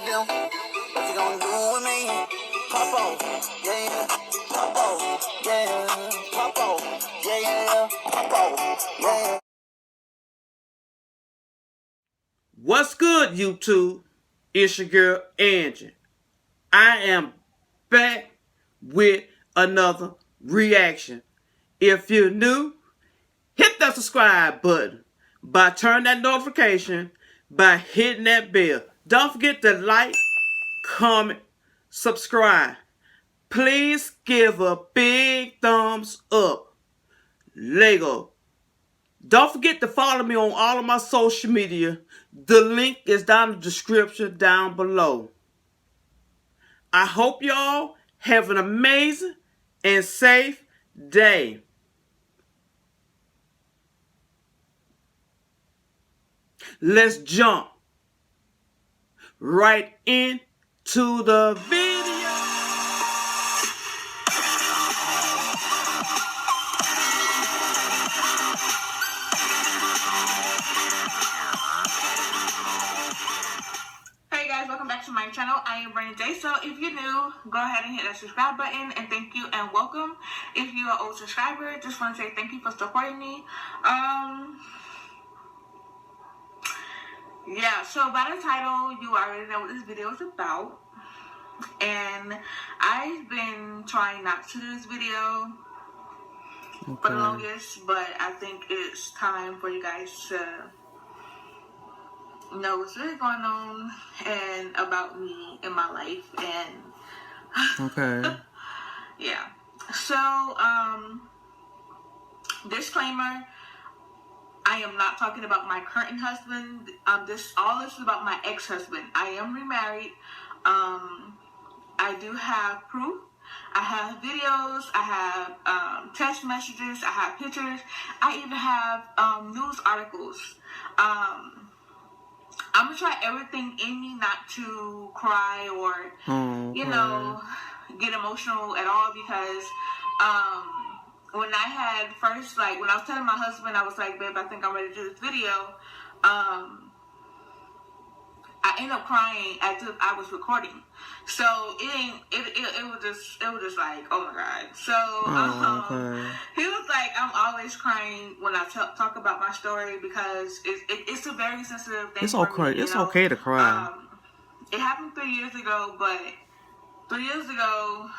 What you gonna do with me? Pop off, yeah, yeah. Pop off, yeah, yeah. Pop off, yeah, yeah. Pop off, yeah, yeah. What's good, YouTube? It's your girl Angie. I am back with another reaction. If you're new, hit that subscribe button by turning that notification, by hitting that bell. Don't forget to like, comment, subscribe. Please give a big thumbs up. Lego. Don't forget to follow me on all of my social media. The link is down in the description down below. I hope y'all have an amazing and safe day. Let's jump right into the video. Hey guys, welcome back to my channel. I am Brenda. So if you're new, go ahead and hit that subscribe button, and thank you and welcome. If you're an old subscriber, just want to say thank you for supporting me. Yeah, so by the title, you already know what this video is about. And I've been trying not to do this video for the longest, but I think it's time for you guys to know what's really going on and about me in my life. And Okay. yeah, so disclaimer, I am not talking about my current husband. This is about my ex-husband. I am remarried. I do have proof. I have videos. I have text messages. I have pictures. I even have news articles. I'm gonna try everything in me not to cry or you know, get emotional at all, because when I had first, like, when I was telling my husband, I was like, babe, I think I'm ready to do this video, I ended up crying as if I was recording. So it was just like, oh my God. So he was like, I'm always crying when I talk about my story, because it's a very sensitive thing. It's okay. It's okay to cry. It happened 3 years ago, but 3 years ago,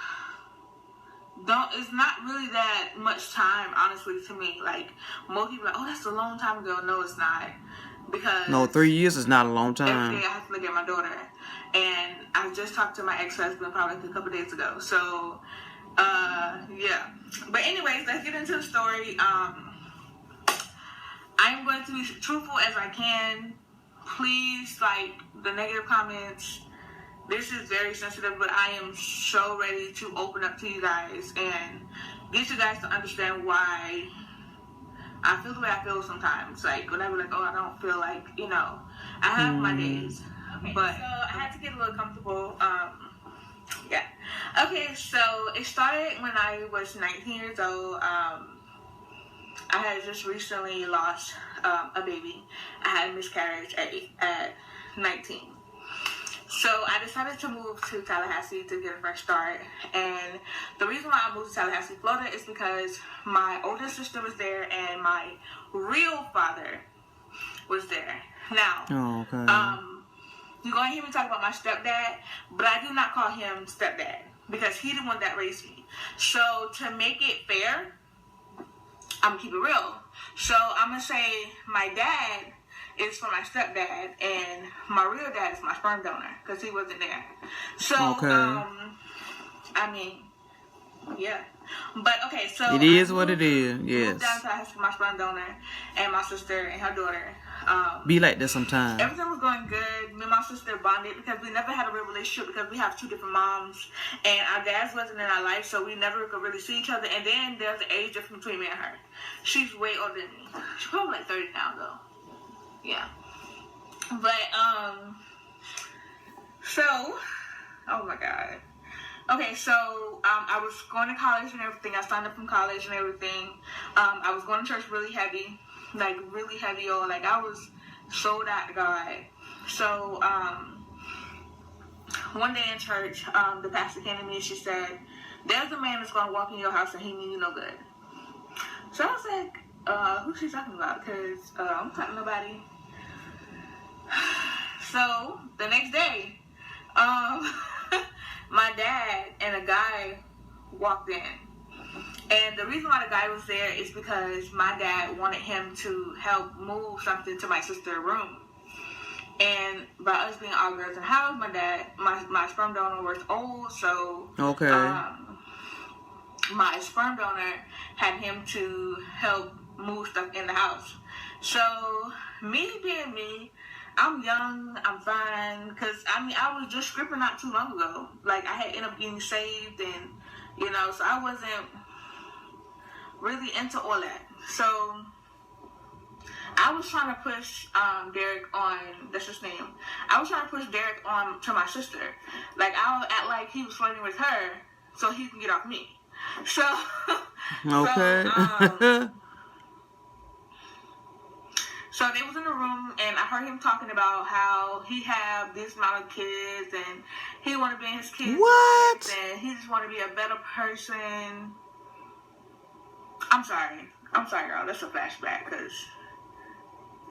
it's not really that much time, honestly, to me. Like, most people are like, oh, that's a long time ago. No, it's not. Because no, 3 years is not a long time. every day I have to look at my daughter. And I just talked to my ex-husband probably a couple days ago. So, yeah. But anyways, let's get into the story. I'm going to be truthful as I can. Please, like, the negative comments. This is very sensitive, but I am so ready to open up to you guys and get you guys to understand why I feel the way I feel sometimes. Like, whenever, like, oh, I don't feel like, you know, I have my days. Okay, but so I had to get a little comfortable. Yeah. Okay, so it started when I was 19 years old. I had just recently lost a baby. I had a miscarriage at 19. So I decided to move to Tallahassee to get a fresh start. And the reason why I moved to Tallahassee, Florida, is because my older sister was there and my real father was there. Now, you're going to hear me talk about my stepdad, but I do not call him stepdad because he's the one that raised me. So to make it fair, I'm going to keep it real. So I'm going to say my dad is for my stepdad, and my real dad is my sperm donor, because he wasn't there. So, I mean, yeah. But, okay, so it is what it is, yes. Moved down to Tallahassee, my sperm donor, and my sister and her daughter. Be like that sometimes. Everything was going good. Me and my sister bonded because we never had a real relationship because we have two different moms, and our dads wasn't in our life, so we never could really see each other. And then there's an age difference between me and her. She's way older than me. She's probably like 30 now, though. Yeah. But, so, oh my God. Okay, so, I was going to college and everything. I signed up from college and everything. I was going to church really heavy, like really heavy, or like I was sold out to God. So, one day in church, the pastor came to me and she said, "There's a man that's going to walk in your house and he mean you no good." So I was like, who's she talking about? Because I'm talking to nobody. So the next day, my dad and a guy walked in. And the reason why the guy was there is because my dad wanted him to help move something to my sister's room. And by us being all girls in the house, my sperm donor was old, so Okay. My sperm donor had him to help move stuff in the house. So me being me, I'm young, I'm fine, because I was just stripping not too long ago. Like, I had ended up getting saved, and so I wasn't really into all that. So I was trying to push Derek on, that's his name. I was trying to push Derek on to my sister. Like, I would act like he was flirting with her so he can get off me. So, okay. So they was in the room, and I heard him talking about how he have this amount of kids, and he want to be in his kids' lives, and he just want to be a better person. I'm sorry, y'all. That's a flashback, because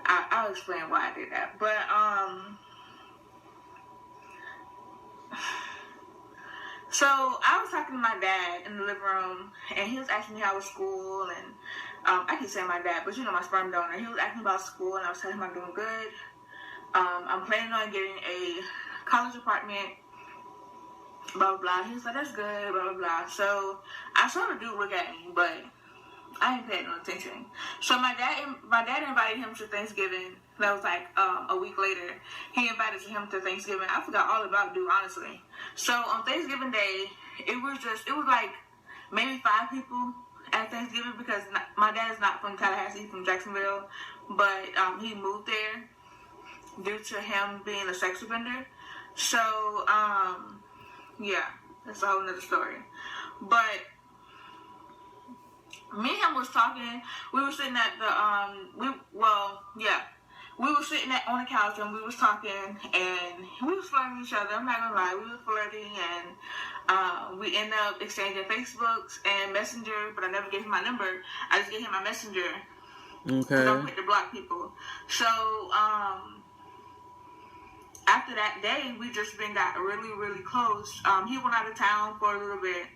I'll explain why I did that. But so I was talking to my dad in the living room, and he was asking me how was school, and I keep saying my dad, but my sperm donor. He was asking about school, and I was telling him I'm doing good. I'm planning on getting a college apartment, blah, blah, blah. He was like, that's good, blah, blah, blah. So I saw the dude look at me, but I ain't paying no attention. So my dad invited him to Thanksgiving. That was like a week later. He invited him to Thanksgiving. I forgot all about the dude, honestly. So on Thanksgiving Day, it was like maybe 5 people at Thanksgiving, because my dad is not from Tallahassee, he's from Jacksonville, but he moved there due to him being a sex offender. So yeah, that's a whole nother story. But me and him was talking. We were sitting at the we were sitting on the couch, and we was talking, and we was flirting each other. I'm not gonna lie, we were flirting, and we ended up exchanging Facebooks and Messenger, but I never gave him my number. I just gave him my Messenger. Okay. I'm quick to block people. So after that day, we just got really, really close. He went out of town for a little bit.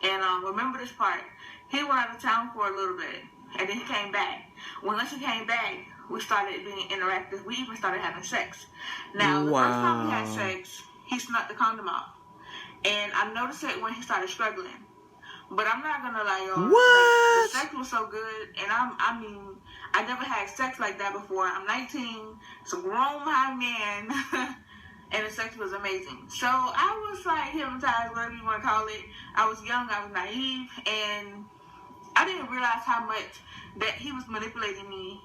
And remember this part. He went out of town for a little bit, and then he came back. Once he came back, we started being interactive. We even started having sex. Now, the first time we had sex, he snuck the condom off. And I noticed it when he started struggling. But I'm not gonna lie, y'all. What? Like, the sex was so good, and I never had sex like that before. I'm 19, it's a grown high man. And the sex was amazing. So I was like hypnotized, whatever you want to call it. I was young, I was naive, and I didn't realize how much that he was manipulating me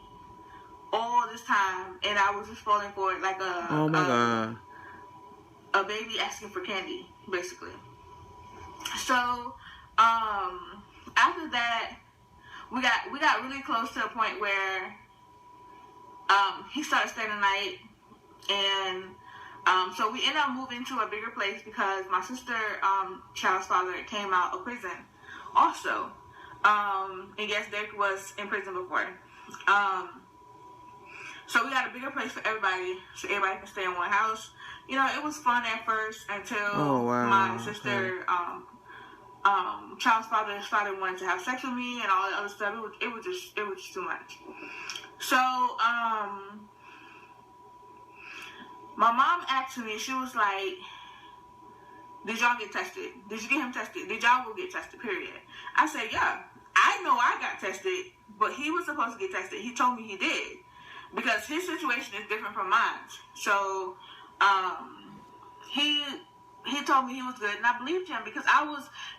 all this time, and I was just falling for it like God. A baby asking for candy, basically. So after that, we got really close to a point where he started staying the night, and so we ended up moving to a bigger place because my sister, child's father, came out of prison also. And yes, Derek was in prison before. So we got a bigger place for everybody, so everybody can stay in one house. It was fun at first until my sister, child's father started wanting to have sex with me and all that other stuff. It was just too much. So, my mom asked me, she was like, did y'all get tested? Did you get him tested? Did y'all go get tested, period? I said, yeah. I know I got tested, but he was supposed to get tested. He told me he did, because his situation is different from mine. So, he told me he was good, and I believed him, because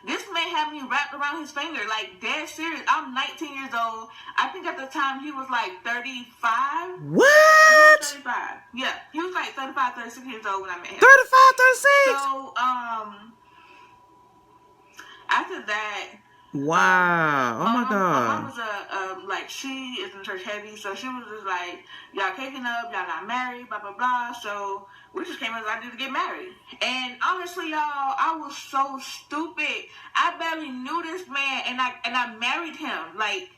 this man had me wrapped around his finger, like, dead serious. I'm 19 years old. I think at the time he was like 35. What? 35. Yeah, he was like 35, 36 years old when I met him. 35, 36? So, after that, wow. Oh my God. My mom was like, she is in church heavy, so she was just like, y'all caking up, y'all not married, blah, blah, blah. So we just came as I did to get married. And honestly, y'all, I was so stupid. I barely knew this man, and I married him. Like,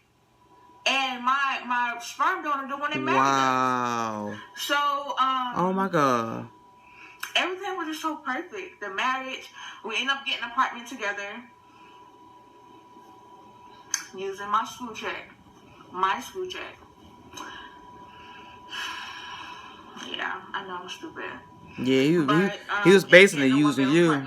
and my sperm donor, the one that married us. So, oh my God. Everything was just so perfect. The marriage, we ended up getting an apartment together. Using my school check. My school check. Yeah, I know I'm stupid. Yeah, he was basically using you.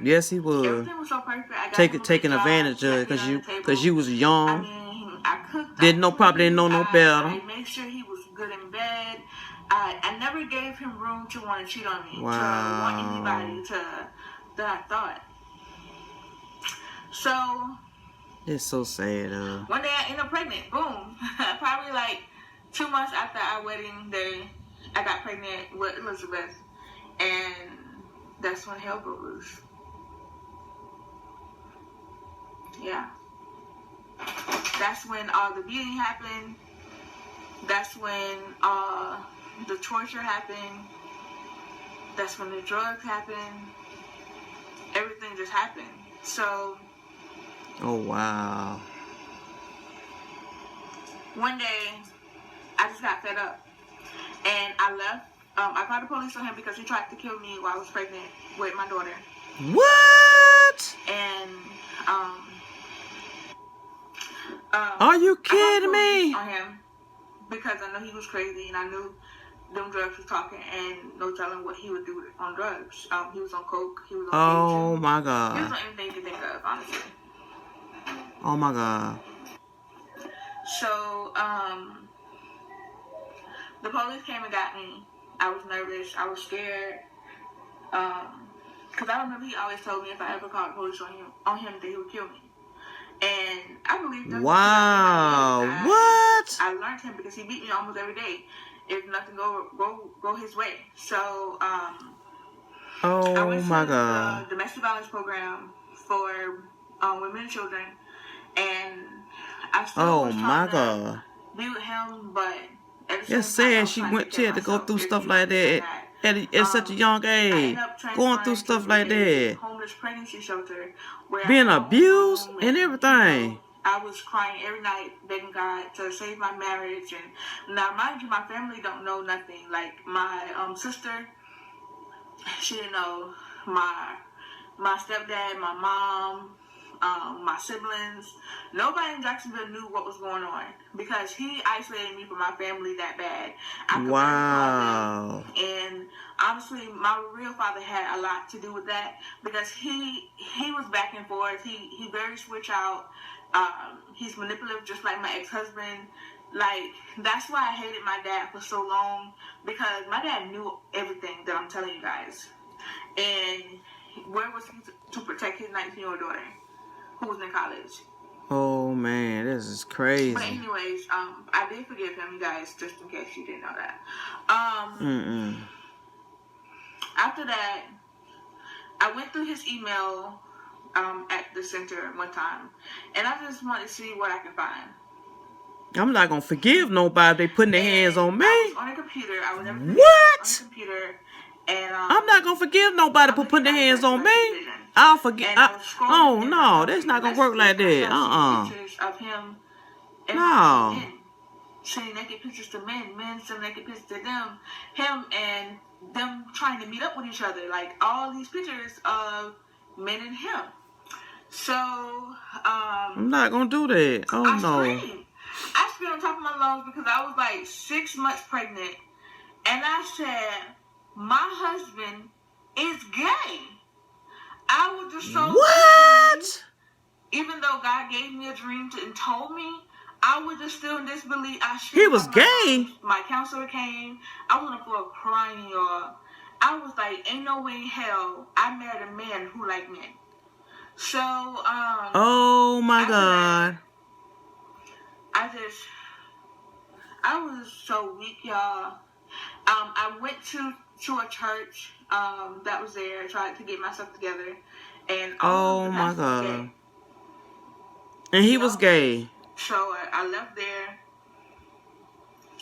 Yes, he was. Everything was so perfect. Taking advantage of it because you was young. I mean, I cooked. Probably didn't know no better. I made sure he was good in bed. I never gave him room to want to cheat on me. Wow. To want anybody that I thought. So. It's so sad. One day I ended up pregnant. Boom. Probably like 2 months after our wedding day, I got pregnant with Elizabeth. And that's when hell broke loose. Yeah. That's when all the beating happened. That's when the torture happened. That's when the drugs happened. Everything just happened. So. Oh, wow. One day, I just got fed up. And I left. I called the police on him because he tried to kill me while I was pregnant with my daughter. What? And, are you kidding me? On him because I know he was crazy and I knew them drugs was talking and no telling what he would do on drugs. He was on coke. He was on Oh my God. He was on anything you can think of, honestly. Oh my God. So, the police came and got me. I was nervous. I was scared. Because I remember he always told me if I ever called the police on him that he would kill me. And I believed him. Wow. What? I learned him because he beat me almost every day. If nothing go his way. So, oh I went my to God. the domestic violence program for women and children. And I still was trying to be with him, but at the same time, she had to go through stuff like that at such a young age. Going through stuff like that. Homeless pregnancy shelter. Where Being abused and everything. I was crying every night, begging God to save my marriage. And now, mind you, my family don't know nothing. Like my sister, she didn't know. My stepdad, my mom. My siblings, nobody in Jacksonville knew what was going on because he isolated me from my family that bad. Wow. And honestly, my real father had a lot to do with that because he was back and forth. He very switch out. He's manipulative, just like my ex-husband. Like, that's why I hated my dad for so long because my dad knew everything that I'm telling you guys. And where was he to protect his 19-year-old daughter? Who was in college. Oh man, this is crazy. But anyways, I did forgive him, you guys, just in case you didn't know that. After that, I went through his email at the center one time, and I just wanted to see what I can find. I'm not gonna forgive nobody. They putting their hands on me. I was on a computer. I was never what? On a computer, and I'm not gonna forgive nobody for putting their hands on me. I'll forget. Oh no, that's not gonna work like that. Pictures of him. No. Sending naked pictures to men sending naked pictures to them, him and them trying to meet up with each other. Like all these pictures of men and him. So I'm not gonna do that. Oh no. I screamed on top of my lungs because I was like 6 months pregnant, and I said, "My husband is gay." I was just so what? Even though God gave me a dream and told me, I was just still in disbelief. He was gay. My counselor came. I was on the floor crying, y'all. I was like, ain't no way in hell I married a man who liked men. So, oh my God. I was so weak, y'all. I went to a church that was there, tried to get myself together, and oh my God. And he was gay. So I left there,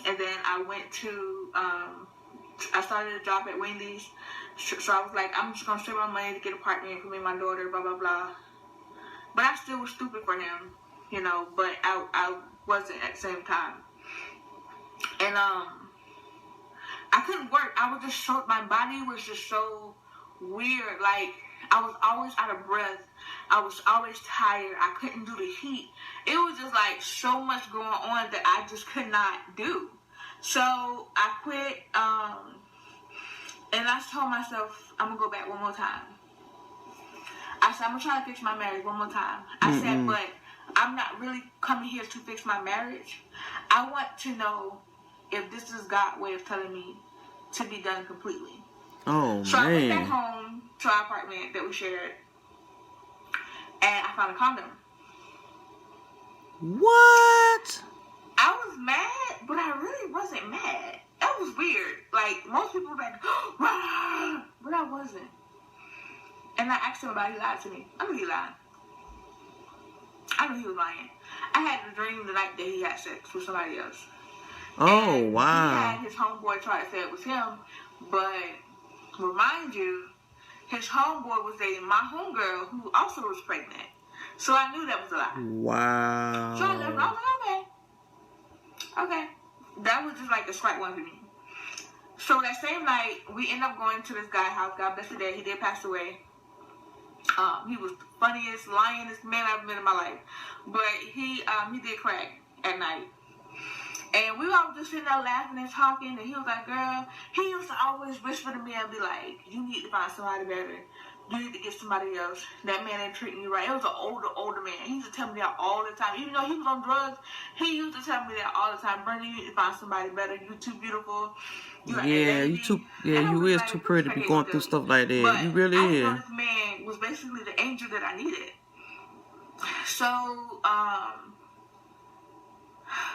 and then I went to, I started a job at Wendy's. So I was like, I'm just going to save my money to get an apartment for me and my daughter, blah, blah, blah. But I still was stupid for him, you know, but I wasn't at the same time. And I couldn't work. I was just so, my body was just so weird. Like, I was always out of breath. I was always tired. I couldn't do the heat. It was just like so much going on that I just could not do. So I quit, and I told myself, I'm going to go back one more time. I said, I'm going to try to fix my marriage one more time. I said, but I'm not really coming here to fix my marriage. I want to know if this is God's way of telling me to be done completely. Oh, so man. I went back home to our apartment that we shared, and I found a condom. What? I was mad, but I really wasn't mad. That was weird. Like, most people were like, "Rah!" But I wasn't. And I asked him about it. He lied to me. I knew he lied. I knew he was lying. I had a dream the night that he had sex with somebody else. Oh, and wow. He had his homeboy try to say it was him, but remind you, his homeboy was dating my homegirl who also was pregnant. So I knew that was a lie. Wow. So I left. I was like, okay. That was just like a strike one for me. So that same night, we ended up going to this guy's house. God bless the day. He did pass away. He was the funniest, lionest man I've met in my life. But he did crack at night. And we all just sitting there laughing and talking. And he was like, girl, he used to always whisper to me and be like, you need to find somebody better. You need to get somebody else. That man ain't treating you right. It was an older man. He used to tell me that all the time. Even though he was on drugs, he used to tell me that all the time. Brenda, you need to find somebody better. You too beautiful. You you too. Yeah, you is too pretty to be going through stuff like that. But you really I is. know this man was basically the angel that I needed. So,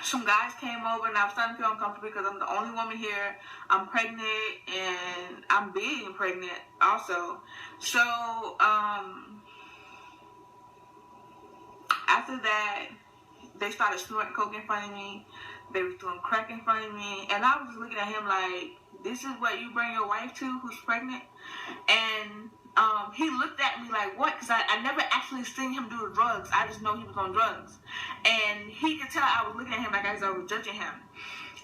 some guys came over, and I was starting to feel uncomfortable because I'm the only woman here. I'm pregnant, and I'm being pregnant also. So, after that, they started snorting coke in front of me. They was doing crack in front of me. And I was just looking at him like, this is what you bring your wife to who's pregnant? And he looked at me like, what? Because I never actually seen him do the drugs. I just know he was on drugs. And he could tell I was looking at him like I was judging him.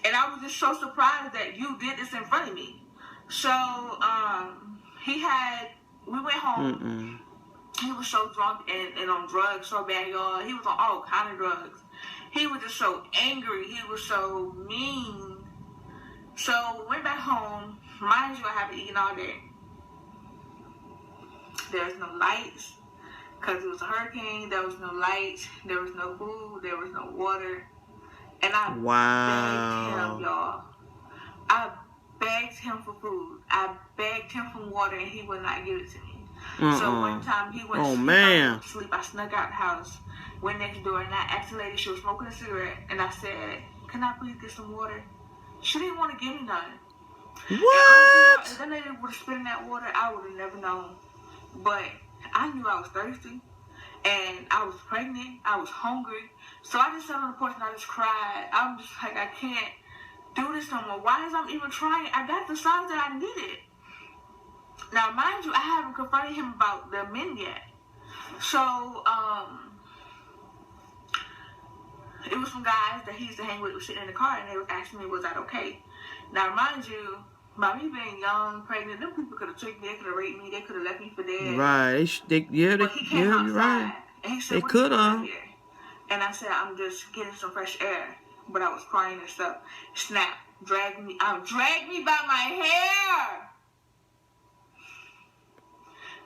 And I was just so surprised that you did this in front of me. So we went home. He was so drunk and on drugs so bad, y'all. He was on all kind of drugs. He was just so angry. He was so mean. So we went back home. Mind you, I haven't eaten all day. There's no lights because it was a hurricane. There was no lights. There was no food. There was no water. And I begged him, y'all. I begged him for food. I begged him for water, and he would not give it to me. So one time he went to sleep. I snuck out the house, went next door, and I asked the lady, she was smoking a cigarette, and I said, can I please get some water? She didn't want to give me none. What? If that lady would have spit in that water, I would have never known. But I knew I was thirsty, and I was pregnant. I was hungry. So I just sat on the porch and I just cried. I'm just like, I can't do this no more. Why is I'm even trying? I got the signs that I needed. Now, mind you, I haven't confronted him about the men yet. So, it was some guys that he used to hang with, was sitting in the car, and they were asking me, was that okay? Now, mind you, by me being young, pregnant, them people could have tricked me, they could have raped me, they could have left me for dead. Right. But he came outside, right. And he said, they could have. And I said, I'm just getting some fresh air. But I was crying and stuff. Snap, dragged me by my hair.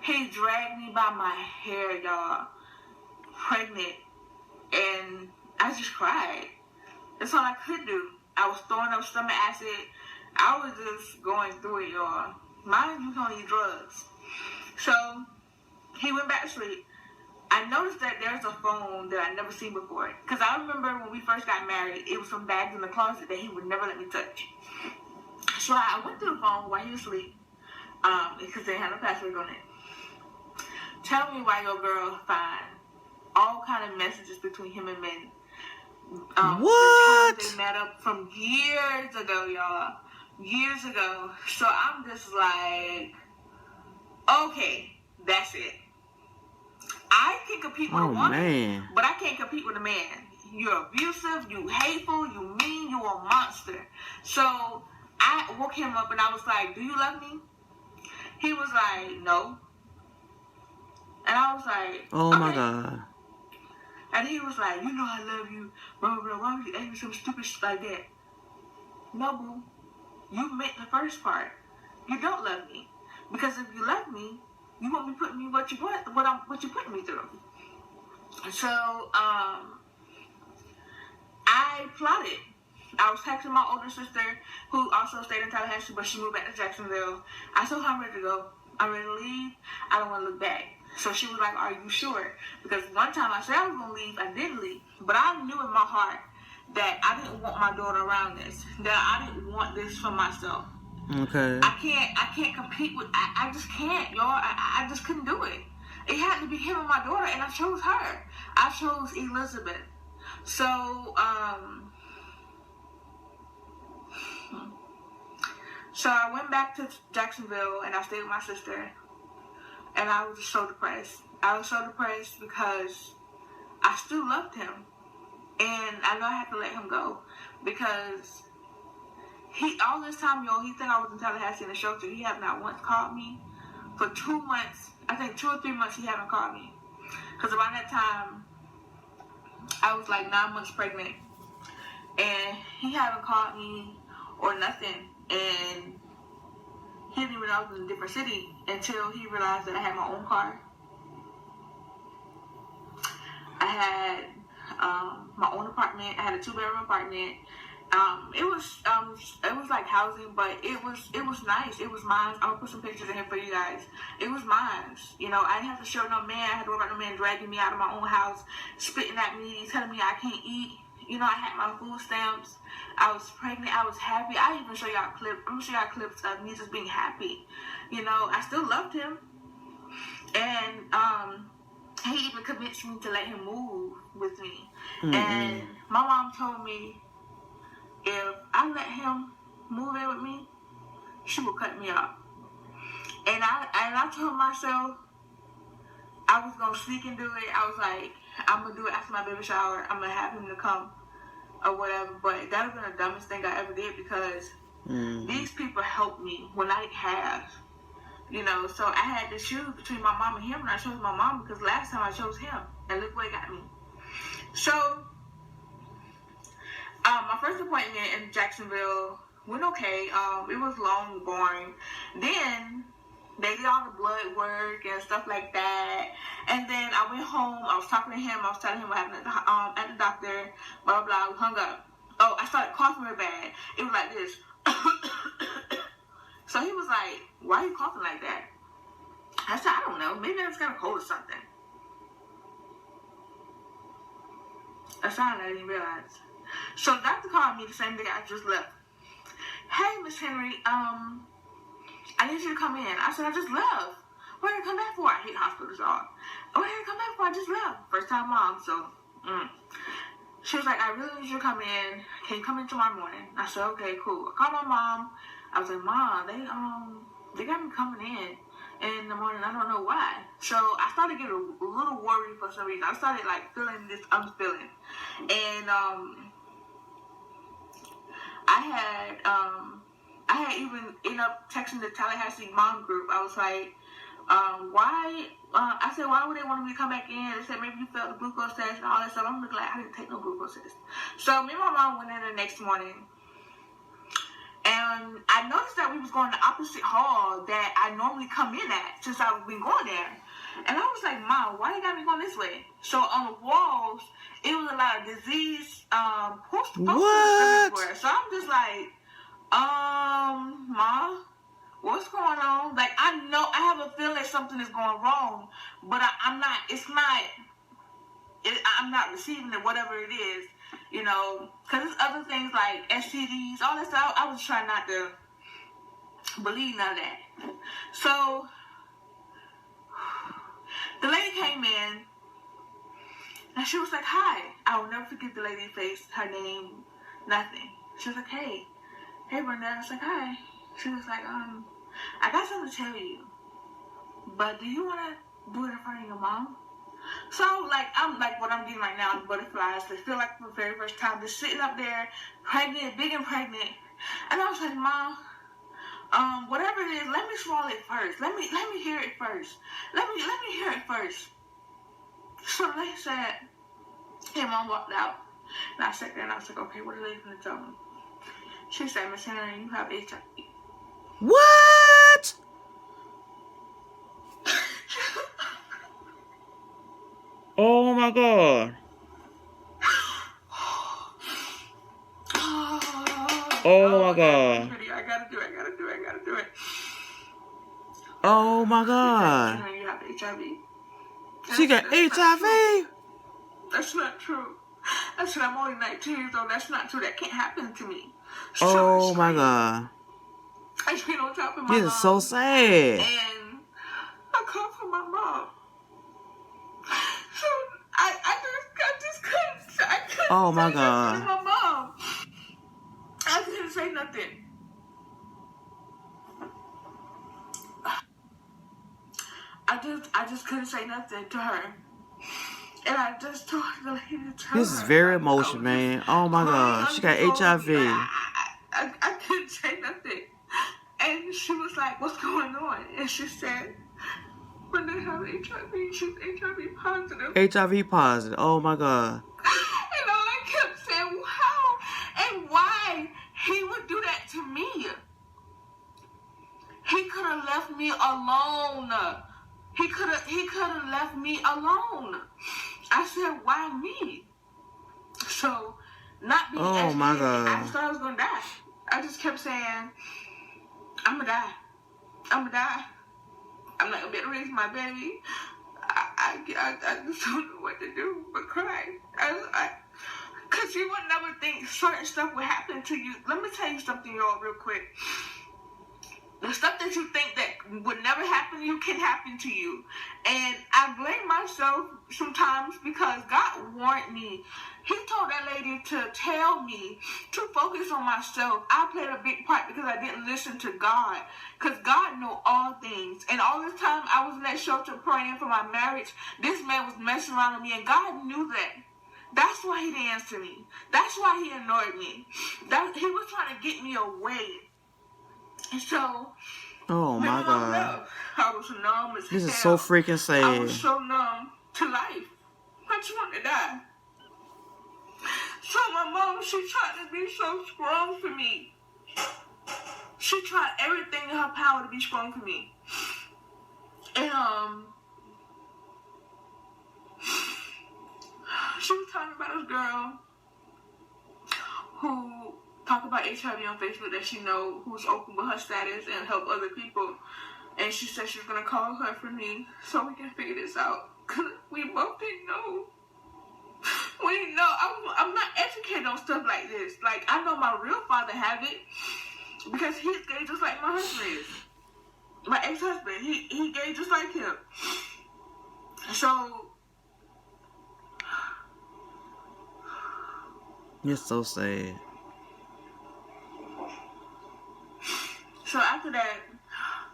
He dragged me by my hair, y'all. Pregnant. And I just cried. That's all I could do. I was throwing up stomach acid. I was just going through it, y'all. Mind you, don't eat drugs. So, he went back to sleep. I noticed that there's a phone that I'd never seen before. Because I remember when we first got married, it was some bags in the closet that he would never let me touch. So I went through the phone while he was asleep. Because they had no password on it. Tell me why your girl find all kind of messages between him and men. The time What? they met up from years ago, y'all. Years ago. So I'm just like, okay, that's it. I can compete with a woman, man. but I can't compete with a man. You're abusive, you hateful, you mean, you a monster. So I woke him up and I was like, do you love me? He was like, no. And I was like, Oh okay. my God. And he was like, you know I love you, blah, blah, blah. Why would you ask me some stupid shit like that? No, boo. You meant the first part. You don't love me. Because if you love me, you won't be putting me what you putting me through. So, I plotted. I was texting my older sister, who also stayed in Tallahassee, but she moved back to Jacksonville. I told her I'm ready to go. I'm ready to leave. I don't want to look back. So she was like, are you sure? Because one time I said I was going to leave, I didn't leave. But I knew in my heart that I didn't want my daughter around this. That I didn't want this for myself. Okay. I can't compete with, I just can't, y'all. I just couldn't do it. It had to be him and my daughter, and I chose her. I chose Elizabeth. So, so I went back to Jacksonville and I stayed with my sister, and I was just so depressed. I was so depressed because I still loved him, and I know I had to let him go because all this time, y'all, he think I was in Tallahassee in a shelter. He had not once called me for 2 months. I think 2 or 3 months he haven't called me, because around that time I was like 9 months pregnant, and he haven't called me or nothing, and he didn't even know I was in a different city until he realized that I had my own car. I had my own apartment. I had a 2-bedroom apartment. It was like housing, but it was nice. It was mine. I'm gonna put some pictures in here for you guys. It was mine. You know, I didn't have to show no man. I had to worry about no man dragging me out of my own house, spitting at me, telling me I can't eat. You know, I had my food stamps. I was pregnant. I was happy. I even show y'all clips. I'm gonna show y'all clips of me just being happy. You know, I still loved him, and he even convinced me to let him move with me. Mm-hmm. And my mom told me if I let him move in with me, she will cut me off. And I told myself I was gonna sneak and do it. I was like, I'm gonna do it after my baby shower. I'm gonna have him to come or whatever. But that would have been the dumbest thing I ever did, because these people helped me when I didn't have. You know, so I had to choose between my mom and him, and I chose my mom because last time I chose him, and look what it got me. So, my first appointment in Jacksonville went okay. It was long and boring. Then they did all the blood work and stuff like that, and then I went home. I was talking to him. I was telling him what happened at the doctor. Blah blah blah. We hung up. Oh, I started coughing real bad. It was like this. So he was like, why are you coughing like that? I said, I don't know. Maybe I just got a cold or something. I sounded I didn't realize. So the doctor called me the same day I just left. Hey, Miss Henry, I need you to come in. I said, I just left. What did I come back for? I hate hospitals, y'all. What did I come back for? I just left. First time mom, so. She was like, I really need you to come in. Can you come in tomorrow morning? I said, okay, cool. I called my mom. I was like, Mom, they got me coming in the morning. I don't know why. So I started getting a little worried for some reason. I started like feeling this unfeeling. And I had even ended up texting the Tallahassee mom group. I was like, why? I said, why would they want me to come back in? They said, maybe you felt the glucose test and all that stuff. I'm looking like I didn't take no glucose test. So me and my mom went in the next morning. And I noticed that we was going to the opposite hall that I normally come in at since I've been going there. And I was like, Mom, why they got me going this way? So on the walls, it was a lot of disease posters everywhere. So I'm just like, Mom, what's going on? Like, I know, I have a feeling something is going wrong, but I'm not receiving it, whatever it is. You know, because there's other things like STDs, all that stuff. I was trying not to believe none of that. So, the lady came in, And she was like, hi. I will never forget the lady's face, her name, nothing. She was like, hey Brenda. I was like, hi. She was like, I got something to tell you, but do you want to do it in front of your mom? So, like, I'm like what I'm getting right now, butterflies. They feel like for the very first time, just sitting up there, pregnant, big and pregnant. And I was like, Mom, whatever it is, let me swallow it first. Let me hear it first. Let me hear it first. So they said, hey, Mom walked out. And I sat there and I was like, okay, what are they going to tell me? She said, Miss Henry, you have HIV. What? Oh my God. Oh my God. I gotta do it. Oh my God. She said, you have HIV. She got HIV? That's not true. I said, I'm only 19 years old. That's not true. That can't happen to me. Oh my God. I screamed on top of my This mom. is so sad. And I called for my mom. So I just couldn't. Oh my say God. nothing to my mom. I couldn't say nothing. I just couldn't say nothing to her. And I just told the lady to tell her. This is very emotional, man. Oh my God. She got HIV. I couldn't say nothing. And she was like, what's going on? And she said, when they have HIV, she's HIV positive. HIV positive. Oh my God. And all I kept saying, how and why he would do that to me. He could have left me alone. He could have left me alone. I said, why me? So, not being educated, my God. I just thought I was going to die. I just kept saying, I'm going to die. I'm going to die. I'm not going to be able to raise my baby. I just don't know what to do but cry. Because you would never think certain stuff would happen to you. Let me tell you something, y'all, real quick. The stuff that you think that would never happen to you can happen to you. And I blame myself sometimes because God warned me. He told that lady to tell me to focus on myself. I played a big part because I didn't listen to God. Because God knows all things. And all this time I was in that shelter praying for my marriage, this man was messing around with me. And God knew that. That's why he didn't answer me. That's why he annoyed me. He was trying to get me away. And so, oh my God. I was numb as This hell. is so freaking sad. I was so numb to life. I just wanted to die. So my mom, she tried to be so strong for me. She tried everything in her power to be strong for me. And she was talking about this girl who talk about HIV on Facebook that she know, who's open with her status and help other people. And she said she's going to call her for me so we can figure this out. Because we both didn't know. We didn't know. I'm not educated on stuff like this. Like, I know my real father have it because he's gay just like my husband is. My ex-husband, he gay just like him. So, it's so sad. So after that,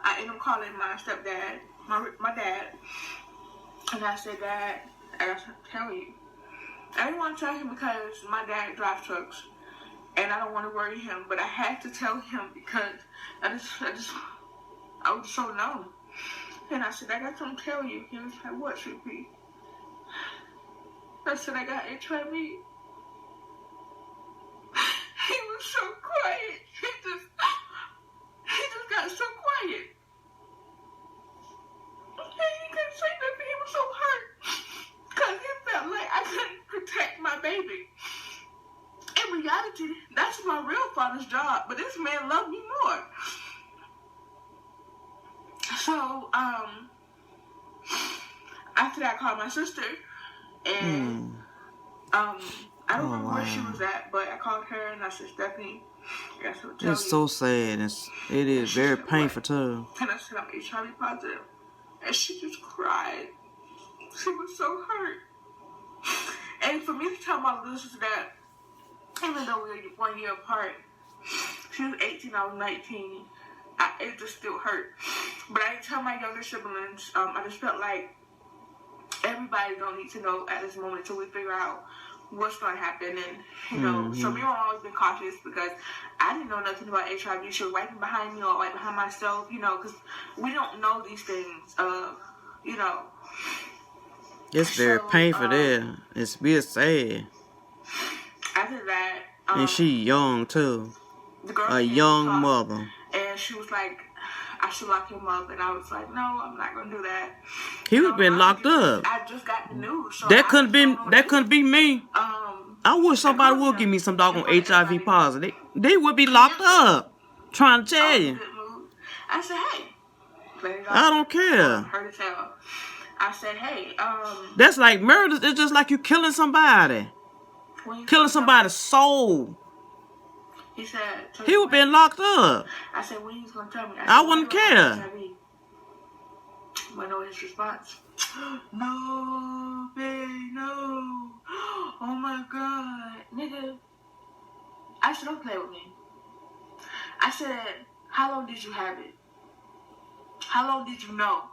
I ended up calling my stepdad, my dad, and I said, Dad, I got something to tell you. I didn't want to tell him because my dad drives trucks, and I don't want to worry him, but I had to tell him because I was so numb. And I said, I got something to tell you. He was like, what, CP? I said, I got HIV. He was so quiet. He just got so quiet. And he couldn't say nothing. He was so hurt. Because he felt like I couldn't protect my baby. In reality, that's my real father's job. But this man loved me more. So, after that, I called my sister. And, I don't remember where she was at, but I called her and I said, Stephanie, I got something to tell you. It's so sad. It is very painful too. And I said, I'm HIV positive. And she just cried. She was so hurt. And for me to tell my little sister that, even though we were 1 year apart, she was 18, I was 19, it just still hurt. But I didn't tell my younger siblings. I just felt like everybody don't need to know at this moment until we figure out what's going to happen. And, you know, so me and mom always been cautious because I didn't know nothing about HIV. She was wiping behind me or wiping behind myself, you know, because we don't know these things, you know. It's very painful there. It's real sad. After that, and she young too. The girl a young mother. And she was like, I should lock him up. And I was like, no, I'm not going to do that. He was been locked up. I just got the news. So that couldn't be me. I wish somebody would give me some doggone HIV positive. They would be locked up. Trying to tell you. I said, hey. I don't care. Her to tell. I said, hey. That's like murder. It's just like you killing somebody. Killing somebody's soul. He said, he would been locked up. I said, when he's going to tell me? I wouldn't care. But no, his response. No, babe, no. Oh my God. Nigga. I said, don't play with me. I said, how long did you have it? How long did you know?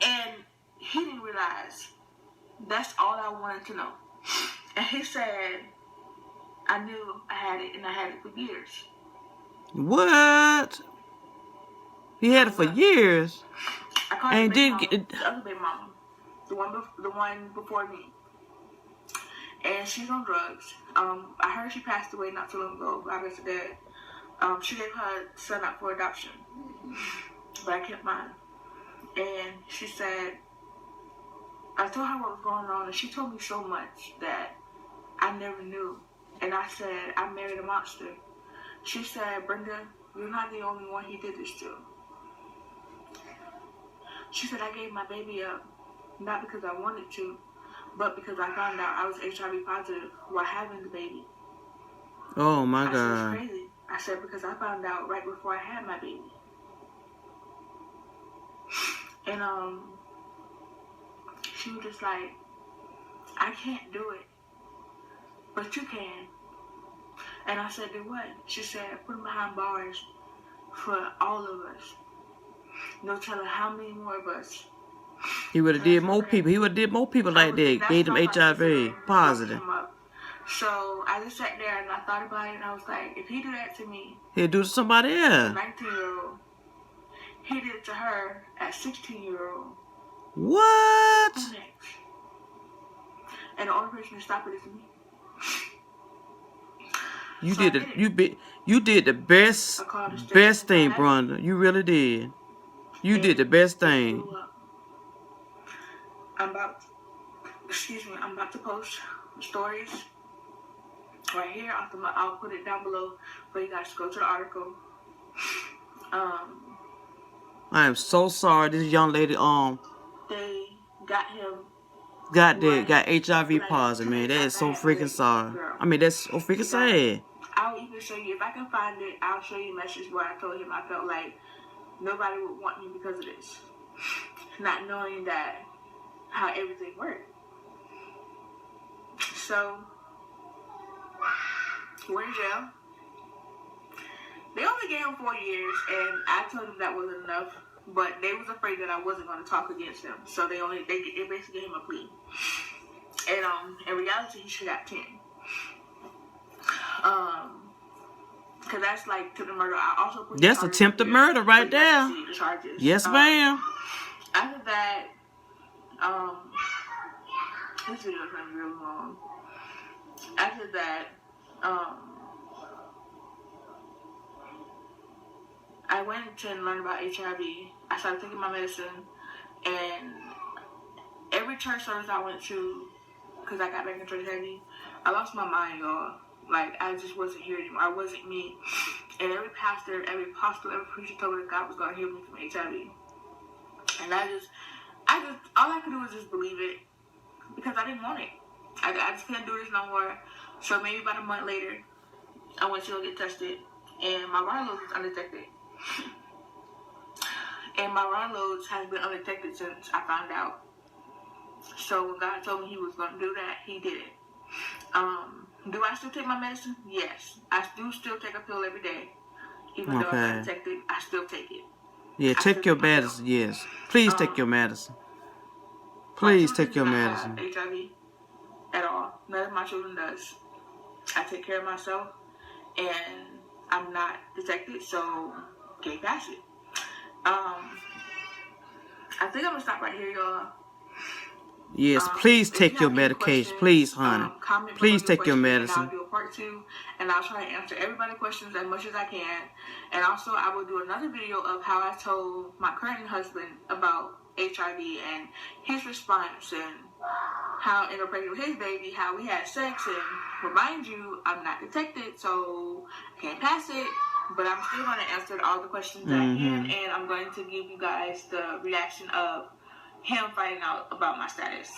And he didn't realize. That's all I wanted to know. And he said, I knew I had it, and I had it for years. What? He had it for years? I called and did get the other baby mama, the one before me, and she's on drugs. I heard she passed away not too long ago. I guess dead. She gave her son up for adoption, but I kept mine. And she said, I told her what was going on, and she told me so much that I never knew. And I said, I married a monster. She said, Brenda, you're not the only one he did this to. She said, I gave my baby up, not because I wanted to, but because I found out I was HIV positive while having the baby. Oh, my God. I said, it's crazy. I said, because I found out right before I had my baby. And, she was just like, I can't do it, but you can. And I said, do what? She said, put him behind bars for all of us. No telling how many more of us. He would have did more people. He would have did more people like that. Gave them HIV positive. So I just sat there and I thought about it and I was like, if he do that to me, he'll do it to somebody else. A 19-year-old. He did it to her at 16-year-old. What? And the only person to stop it is me. You did the best thing, Brenda. You really did. You did the best thing. I'm about to post stories right here. I'll put it down below for you guys to go to the article. I am so sorry. This young lady, they got him. Got HIV positive, man. That is so freaking sorry. I mean, that's so freaking sad. I'll even show you, if I can find it, I'll show you a message where I told him I felt like nobody would want me because of this. Not knowing that, how everything worked. So, we're in jail. They only gave him 4 years, and I told him that wasn't enough. But they was afraid that I wasn't going to talk against him, so they basically gave him a plea. And in reality, he should have 10. Because that's like attempted murder. I also put that's attempted murder right there. The charges. Yes, ma'am. After that, this video is going to be really long. After that, I went to learn about HIV. I started taking my medicine, and every church service I went to, because I got back in church heavy, I lost my mind, y'all. Like, I just wasn't here anymore. I wasn't me. And every pastor, every apostle, every preacher told me that God was going to heal me from HIV. And all I could do was just believe it, because I didn't want it. I just couldn't do this no more. So maybe about a month later, I went to go get tested, and my viral loads was undetected. And my viral loads has been undetected since I found out. So when God told me he was going to do that, he did it. Do I still take my medicine? Yes. I do still take a pill every day. Even though I'm not detected, I still take it. Yeah, take your medicine, yes. Please take your medicine. Please take your medicine. My children do not have HIV at all. None of my children does. I take care of myself, and I'm not detected, so can't pass it. I think I'm gonna stop right here, y'all. Yes, please take your medication. Please, honey. Please take your medicine. And I'll do a part 2, and I'll try to answer everybody's questions as much as I can. And also, I will do another video of how I told my current husband about HIV and his response, and how I got pregnant with his baby, how we had sex. And remind you, I'm not detected, so I can't pass it. But I'm still going to answer all the questions that I can, and I'm going to give you guys the reaction of him finding out about my status.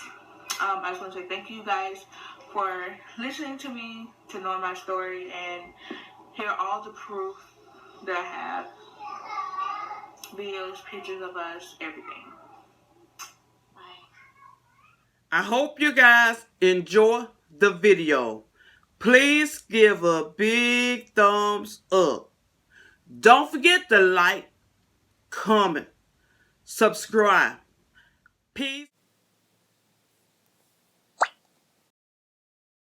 I just want to say thank you guys for listening to me, to know my story, and hear all the proof that I have. Videos, pictures of us, everything. Bye. I hope you guys enjoy the video. Please give a big thumbs up. Don't forget to like, comment, subscribe. Peace.